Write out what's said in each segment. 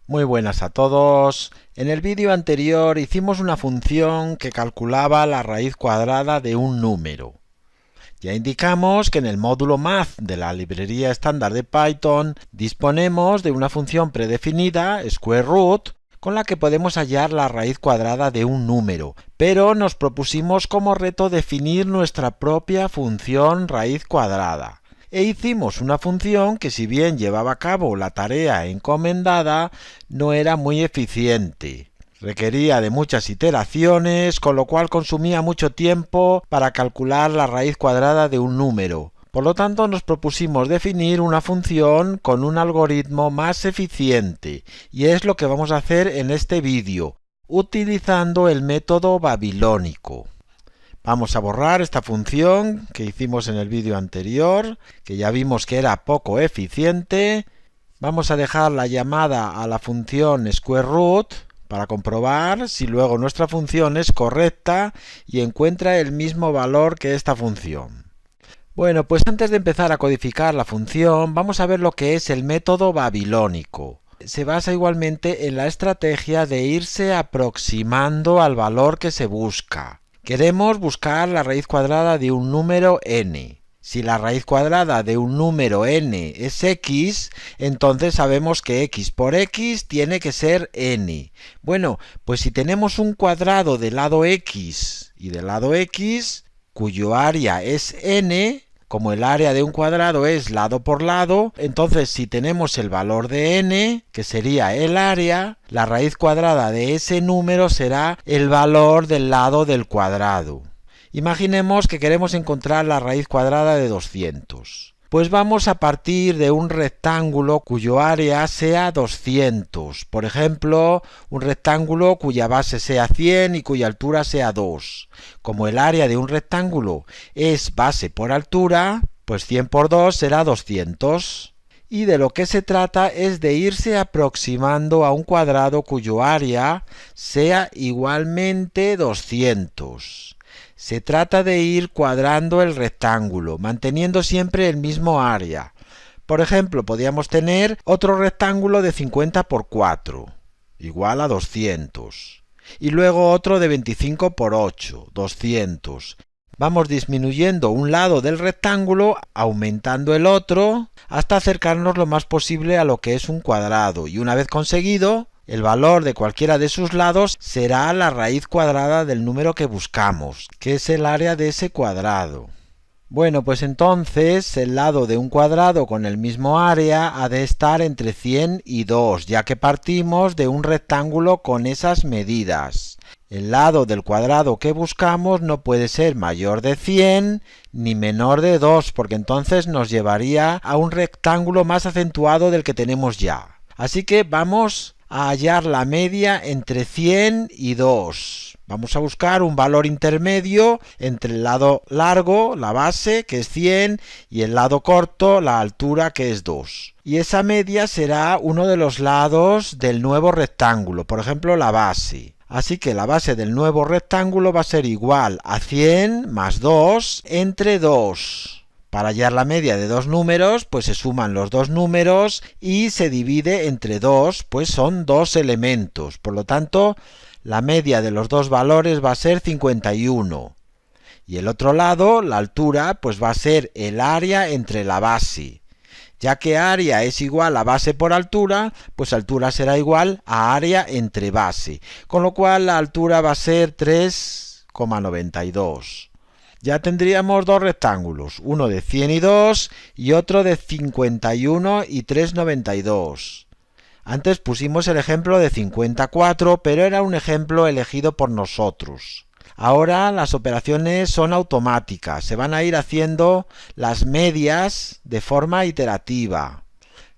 Muy buenas a todos. En el vídeo anterior hicimos una función que calculaba la raíz cuadrada de un número. Ya indicamos que en el módulo Math de la librería estándar de Python disponemos de una función predefinida, square root, con la que podemos hallar la raíz cuadrada de un número, pero nos propusimos como reto definir nuestra propia función raíz cuadrada. E hicimos una función que, si bien llevaba a cabo la tarea encomendada, no era muy eficiente. Requería de muchas iteraciones, con lo cual consumía mucho tiempo para calcular la raíz cuadrada de un número. Por lo tanto, nos propusimos definir una función con un algoritmo más eficiente, y es lo que vamos a hacer en este vídeo, utilizando el método babilónico. Vamos a borrar esta función que hicimos en el vídeo anterior, que ya vimos que era poco eficiente. Vamos a dejar la llamada a la función square root para comprobar si luego nuestra función es correcta y encuentra el mismo valor que esta función. Bueno, pues antes de empezar a codificar la función, vamos a ver lo que es el método babilónico. Se basa igualmente en la estrategia de irse aproximando al valor que se busca. Queremos buscar la raíz cuadrada de un número n. Si la raíz cuadrada de un número n es x, entonces sabemos que x por x tiene que ser n. Bueno, pues si tenemos un cuadrado del lado x y del lado x, cuyo área es n, como el área de un cuadrado es lado por lado, entonces si tenemos el valor de n, que sería el área, la raíz cuadrada de ese número será el valor del lado del cuadrado. Imaginemos que queremos encontrar la raíz cuadrada de 200. Pues vamos a partir de un rectángulo cuyo área sea 200. Por ejemplo, un rectángulo cuya base sea 100 y cuya altura sea 2. Como el área de un rectángulo es base por altura, pues 100 por 2 será 200. Y de lo que se trata es de irse aproximando a un cuadrado cuyo área sea igualmente 200. Se trata de ir cuadrando el rectángulo, manteniendo siempre el mismo área. Por ejemplo, podríamos tener otro rectángulo de 50 por 4, igual a 200. Y luego otro de 25 por 8, 200. Vamos disminuyendo un lado del rectángulo, aumentando el otro, hasta acercarnos lo más posible a lo que es un cuadrado. Y una vez conseguido, el valor de cualquiera de sus lados será la raíz cuadrada del número que buscamos, que es el área de ese cuadrado. Bueno, pues entonces el lado de un cuadrado con el mismo área ha de estar entre 100 y 2, ya que partimos de un rectángulo con esas medidas. El lado del cuadrado que buscamos no puede ser mayor de 100 ni menor de 2, porque entonces nos llevaría a un rectángulo más acentuado del que tenemos ya. Así que vamos a hallar la media entre 100 y 2. Vamos a buscar un valor intermedio entre el lado largo, la base, que es 100, y el lado corto, la altura, que es 2. Y esa media será uno de los lados del nuevo rectángulo, por ejemplo, la base. Así que la base del nuevo rectángulo va a ser igual a 100 más 2 entre 2. Para hallar la media de dos números, pues se suman los dos números y se divide entre 2, pues son dos elementos. Por lo tanto, la media de los dos valores va a ser 51. Y el otro lado, la altura, pues va a ser el área entre la base. Ya que área es igual a base por altura, pues altura será igual a área entre base. Con lo cual la altura va a ser 3,92. Ya tendríamos dos rectángulos, uno de 100 y 2 y otro de 51 y 3,92. Antes pusimos el ejemplo de 54, pero era un ejemplo elegido por nosotros. Ahora las operaciones son automáticas, se van a ir haciendo las medias de forma iterativa.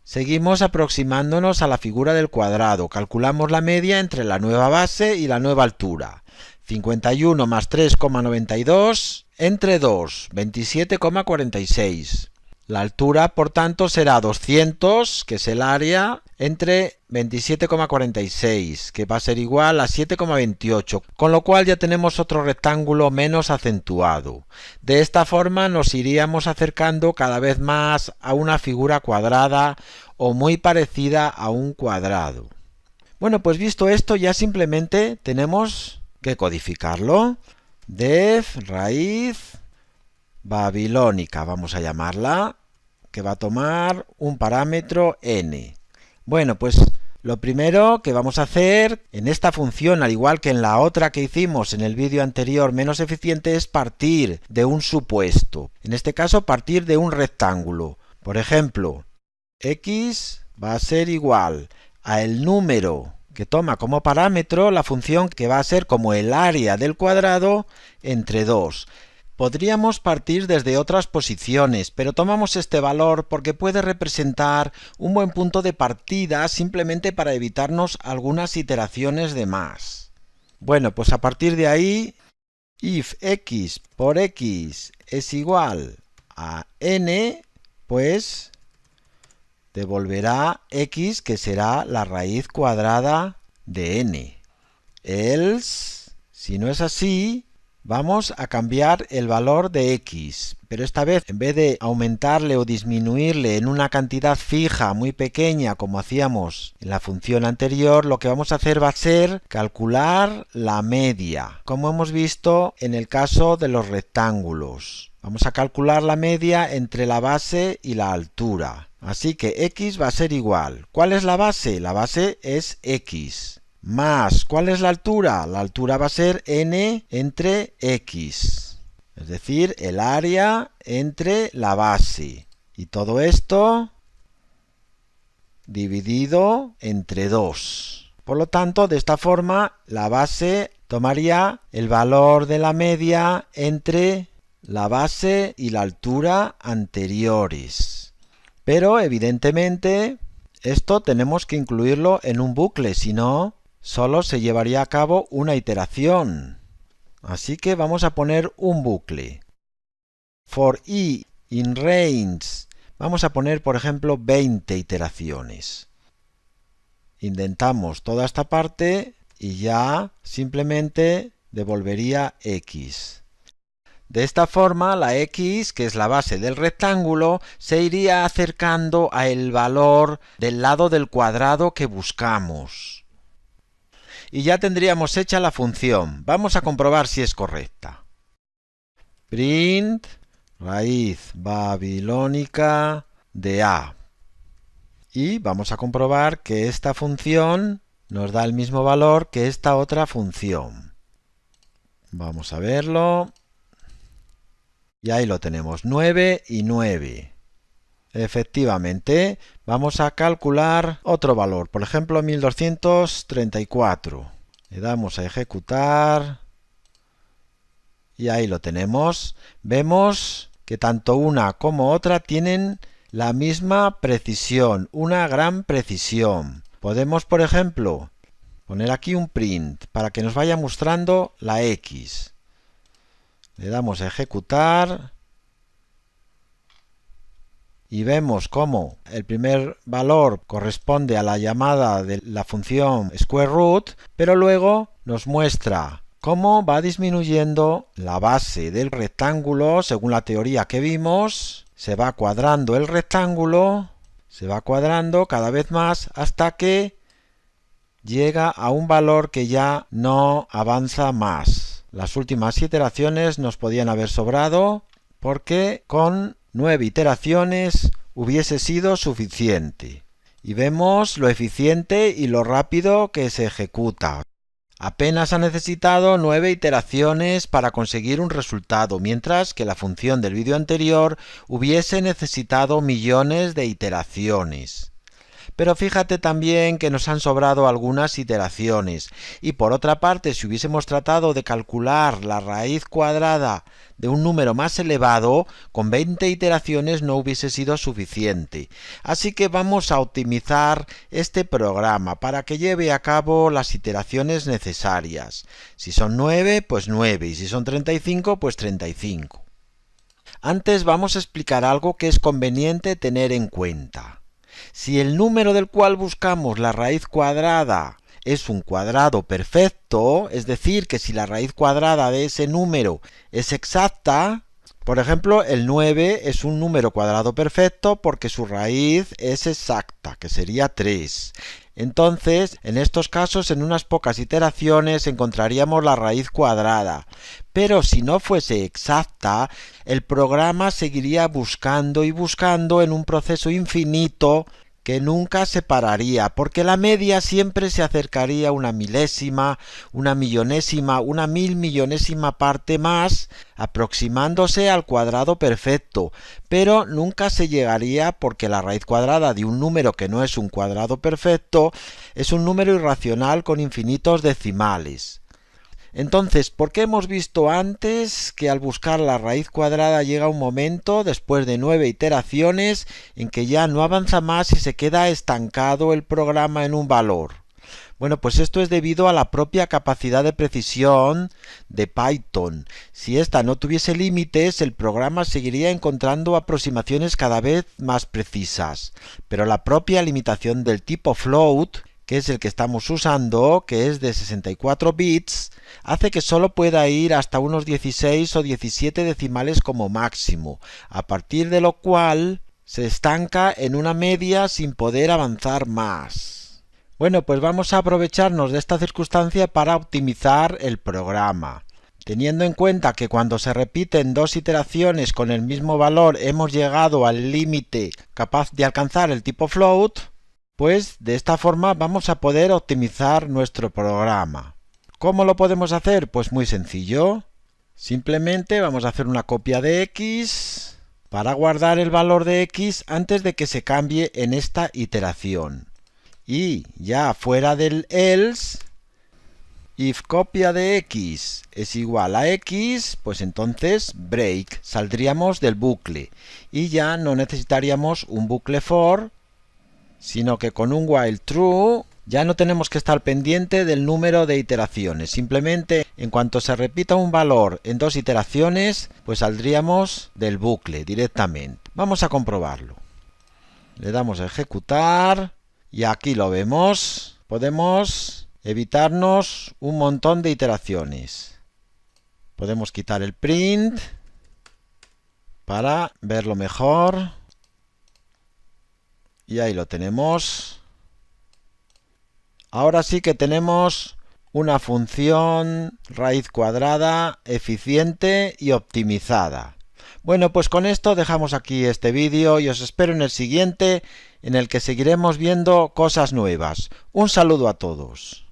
Seguimos aproximándonos a la figura del cuadrado, calculamos la media entre la nueva base y la nueva altura. 51 más 3,92 entre 2, 27,46. La altura, por tanto, será 200, que es el área, entre 27,46, que va a ser igual a 7,28, con lo cual ya tenemos otro rectángulo menos acentuado. De esta forma nos iríamos acercando cada vez más a una figura cuadrada o muy parecida a un cuadrado. Bueno, pues visto esto, ya simplemente tenemos que codificarlo. Def raíz babilónica, vamos a llamarla, que va a tomar un parámetro n. Bueno, pues lo primero que vamos a hacer en esta función, al igual que en la otra que hicimos en el vídeo anterior menos eficiente, es partir de un supuesto. En este caso, partir de un rectángulo. Por ejemplo, x va a ser igual a el número que toma como parámetro la función que va a ser como el área del cuadrado entre 2. Podríamos partir desde otras posiciones, pero tomamos este valor porque puede representar un buen punto de partida simplemente para evitarnos algunas iteraciones de más. Bueno, pues a partir de ahí, if x por x es igual a n, pues devolverá x, que será la raíz cuadrada de n. Else, si no es así, vamos a cambiar el valor de x, pero esta vez en vez de aumentarle o disminuirle en una cantidad fija muy pequeña como hacíamos en la función anterior, lo que vamos a hacer va a ser calcular la media, como hemos visto en el caso de los rectángulos. Vamos a calcular la media entre la base y la altura. Así que x va a ser igual. ¿Cuál es la base? La base es x. Más, ¿cuál es la altura? La altura va a ser n entre x. Es decir, el área entre la base. Y todo esto dividido entre 2. Por lo tanto, de esta forma, la base tomaría el valor de la media entre la base y la altura anteriores. Pero, evidentemente, esto tenemos que incluirlo en un bucle, si no, solo se llevaría a cabo una iteración. Así que vamos a poner un bucle. For i in range, vamos a poner, por ejemplo, 20 iteraciones. Indentamos toda esta parte y ya simplemente devolvería x. De esta forma, la x, que es la base del rectángulo, se iría acercando al valor del lado del cuadrado que buscamos. Y ya tendríamos hecha la función. Vamos a comprobar si es correcta. Print raíz babilónica de a. Y vamos a comprobar que esta función nos da el mismo valor que esta otra función. Vamos a verlo. Y ahí lo tenemos, 9 y 9. Efectivamente, vamos a calcular otro valor, por ejemplo 1234. Le damos a ejecutar y ahí lo tenemos. Vemos que tanto una como otra tienen la misma precisión, una gran precisión. Podemos, por ejemplo, poner aquí un print para que nos vaya mostrando la x. Le damos a ejecutar y vemos cómo el primer valor corresponde a la llamada de la función square root, pero luego nos muestra cómo va disminuyendo la base del rectángulo según la teoría que vimos. Se va cuadrando el rectángulo, se va cuadrando cada vez más hasta que llega a un valor que ya no avanza más. Las últimas iteraciones nos podían haber sobrado porque con 9 iteraciones hubiese sido suficiente. Y vemos lo eficiente y lo rápido que se ejecuta. Apenas ha necesitado 9 iteraciones para conseguir un resultado, mientras que la función del vídeo anterior hubiese necesitado millones de iteraciones. Pero fíjate también que nos han sobrado algunas iteraciones. Y por otra parte, si hubiésemos tratado de calcular la raíz cuadrada de un número más elevado, con 20 iteraciones no hubiese sido suficiente. Así que vamos a optimizar este programa para que lleve a cabo las iteraciones necesarias. Si son 9, pues 9. Y si son 35, pues 35. Antes vamos a explicar algo que es conveniente tener en cuenta. Si el número del cual buscamos la raíz cuadrada es un cuadrado perfecto, es decir, que si la raíz cuadrada de ese número es exacta, Por ejemplo, el 9 es un número cuadrado perfecto porque su raíz es exacta, que sería 3. Entonces, en estos casos, en unas pocas iteraciones encontraríamos la raíz cuadrada. Pero si no fuese exacta, el programa seguiría buscando y buscando en un proceso infinito que nunca se pararía, porque la media siempre se acercaría a una milésima, una millonésima, una mil millonésima parte más, aproximándose al cuadrado perfecto, pero nunca se llegaría porque la raíz cuadrada de un número que no es un cuadrado perfecto es un número irracional con infinitos decimales. Entonces, ¿por qué hemos visto antes que al buscar la raíz cuadrada llega un momento, después de 9 iteraciones, en que ya no avanza más y se queda estancado el programa en un valor? Bueno, pues esto es debido a la propia capacidad de precisión de Python. Si ésta no tuviese límites, el programa seguiría encontrando aproximaciones cada vez más precisas. Pero la propia limitación del tipo float, que es el que estamos usando, que es de 64 bits, hace que solo pueda ir hasta unos 16 o 17 decimales como máximo, a partir de lo cual se estanca en una media sin poder avanzar más. Bueno, pues vamos a aprovecharnos de esta circunstancia para optimizar el programa. Teniendo en cuenta que cuando se repiten dos iteraciones con el mismo valor hemos llegado al límite capaz de alcanzar el tipo float, pues de esta forma vamos a poder optimizar nuestro programa. ¿Cómo lo podemos hacer? Pues muy sencillo. Simplemente vamos a hacer una copia de x para guardar el valor de x antes de que se cambie en esta iteración. Y ya fuera del else, if copia de x es igual a x, pues entonces break, saldríamos del bucle y ya no necesitaríamos un bucle for, sino que con un while true ya no tenemos que estar pendiente del número de iteraciones. Simplemente en cuanto se repita un valor en dos iteraciones, pues saldríamos del bucle directamente. Vamos a comprobarlo. Le damos a ejecutar y aquí lo vemos. Podemos evitarnos un montón de iteraciones. Podemos quitar el print para verlo mejor. Y ahí lo tenemos. Ahora sí que tenemos una función raíz cuadrada eficiente y optimizada. Bueno, pues con esto dejamos aquí este vídeo y os espero en el siguiente, en el que seguiremos viendo cosas nuevas. Un saludo a todos.